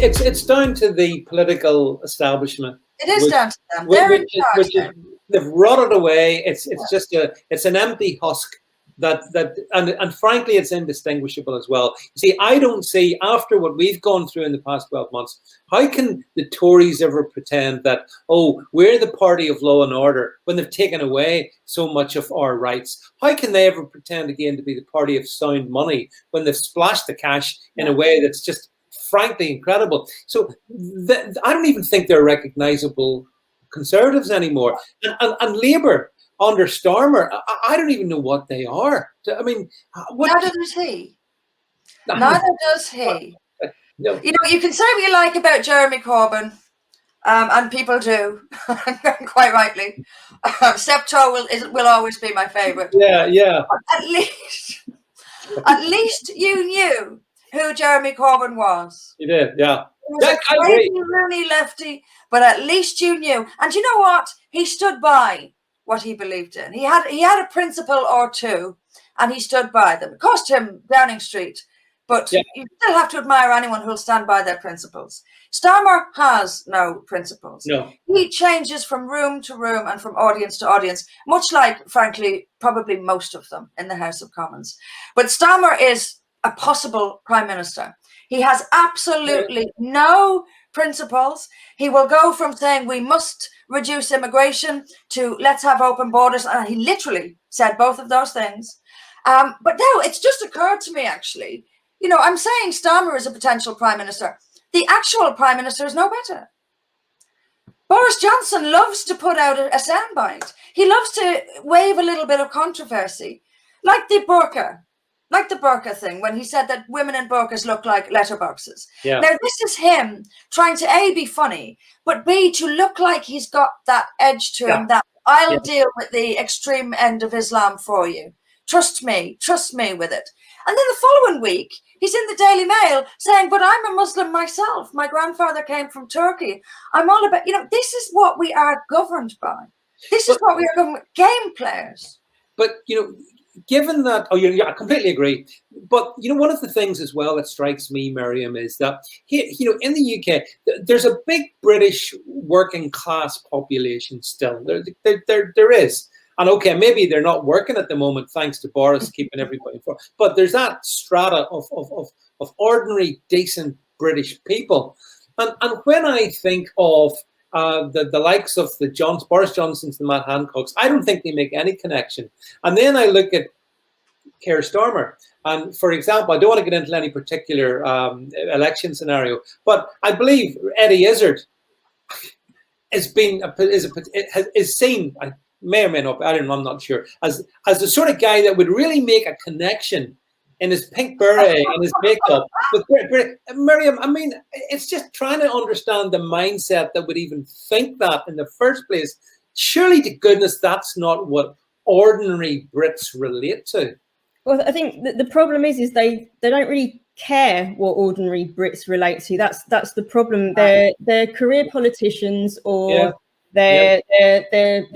it's down to the political establishment. It is down to them. They've rotted away. It's just it's an empty husk and frankly, it's indistinguishable as well. You see, I don't see, after what we've gone through in the past 12 months, how can the Tories ever pretend that, oh, we're the party of law and order when they've taken away so much of our rights? How can they ever pretend again to be the party of sound money when they've splashed the cash in a way that's just frankly incredible? So I don't even think they're recognizable Conservatives anymore. And Labour under Starmer, I don't even know what they are. I mean, neither does he. Neither does he. No. You know, you can say what you like about Jeremy Corbyn, and people do, quite rightly. Septo will always be my favourite. Yeah. At least you knew who Jeremy Corbyn was. You did, yeah. He was a crazy, loony lefty, but at least you knew. And you know what? He stood by what he believed in. He had a principle or two, and he stood by them. It cost him Downing Street, but you still have to admire anyone who'll stand by their principles. Starmer has no principles. No. He changes from room to room and from audience to audience, much like, frankly, probably most of them in the House of Commons. But Starmer is a possible prime minister. He has absolutely no principles. He will go from saying we must reduce immigration to let's have open borders, and he literally said both of those things. But now it's just occurred to me, actually, you know, I'm saying Starmer is a potential prime minister. The actual prime minister is no better. Boris Johnson loves to put out a soundbite. He loves to wave a little bit of controversy, like the burqa thing, when he said that women in burqas look like letterboxes. Yeah. Now, this is him trying to A, be funny, but B, to look like he's got that edge to him, that I'll deal with the extreme end of Islam for you. Trust me with it. And then the following week, he's in the Daily Mail saying, but I'm a Muslim myself. My grandfather came from Turkey. I'm all about, you know, this is what we are governed by. This is what we are governed by. Game players. But, you know, given that, I completely agree. But, you know, one of the things as well that strikes me, Miriam, is that, here, you know, in the UK, there's a big British working class population still. There is. And okay, maybe they're not working at the moment, thanks to Boris keeping everybody informed. But there's that strata of ordinary, decent British people. And when I think of the likes of the Boris Johnsons, the Matt Hancocks, I don't think they make any connection. And then I look at Keir Starmer. And for example, I don't want to get into any particular election scenario, but I believe Eddie Izzard is seen, I may or may not, I'm not sure, as the sort of guy that would really make a connection in his pink beret and his makeup. With Miriam, I mean, it's just trying to understand the mindset that would even think that in the first place. Surely to goodness, that's not what ordinary Brits relate to. Well, I think the problem is they don't really care what ordinary Brits relate to. That's the problem. They're career politicians or they're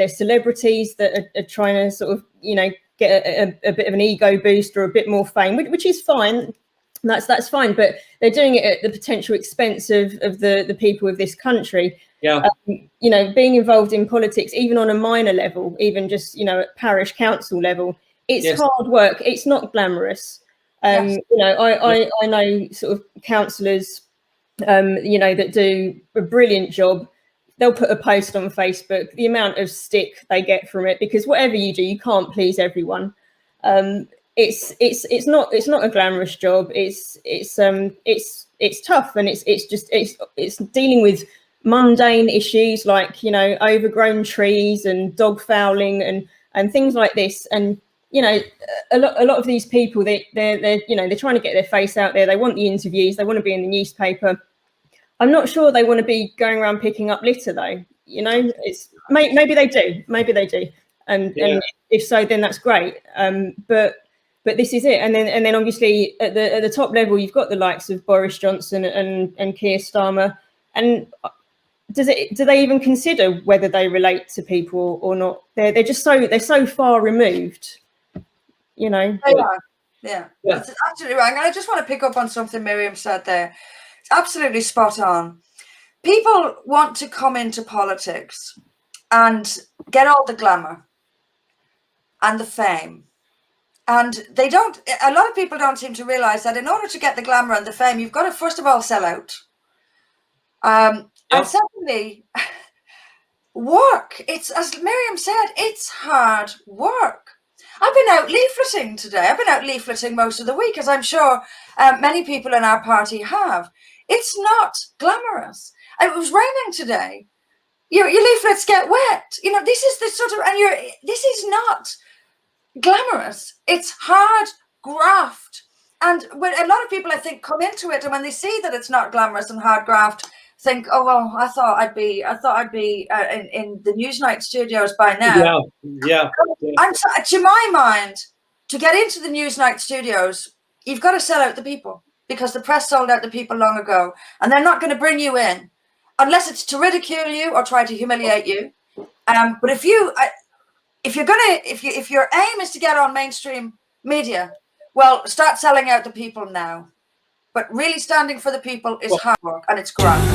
celebrities that are trying to sort of, you know, get a bit of an ego boost or a bit more fame, which is fine. That's fine, but they're doing it at the potential expense of the people of this country. Yeah. You know, being involved in politics, even on a minor level, even just, you know, at parish council level, it's hard work. It's not glamorous. You know, I know sort of councillors, you know, that do a brilliant job. They'll put a post on Facebook, the amount of stick they get from it, because whatever you do, you can't please everyone. It's not a glamorous job. It's tough, and it's dealing with mundane issues like, you know, overgrown trees and dog fouling and things like this. And, you know, a lot of these people, they're you know, they're trying to get their face out there. They want the interviews. They want to be in the newspaper. I'm not sure they want to be going around picking up litter, though. You know, it's maybe they do, and if so, then that's great. But this is it. And then obviously at the top level, you've got the likes of Boris Johnson and Keir Starmer. And do they even consider whether they relate to people or not? They're so far removed. You know. They are. Yeah, that's absolutely right. And I just want to pick up on something Miriam said there. Absolutely spot on. People want to come into politics and get all the glamour and the fame. And they don't, a lot of people don't seem to realize that in order to get the glamour and the fame, you've got to, first of all, sell out. And secondly, work. It's, as Miriam said, it's hard work. I've been out leafleting today. I've been out leafleting most of the week, as I'm sure many people in our party have. It's not glamorous. It was raining today. Your leaflets get wet. You know, this is the sort of, and this is not glamorous. It's hard graft. And when a lot of people, I think, come into it, and when they see that it's not glamorous and hard graft, think, oh well, I thought I'd be in the Newsnight studios by now. Yeah. To my mind, to get into the Newsnight studios, you've got to sell out the people, because the press sold out the people long ago, and they're not going to bring you in unless it's to ridicule you or try to humiliate you. But if your aim is to get on mainstream media, well, start selling out the people now. But really standing for the people is hard work, and it's graft.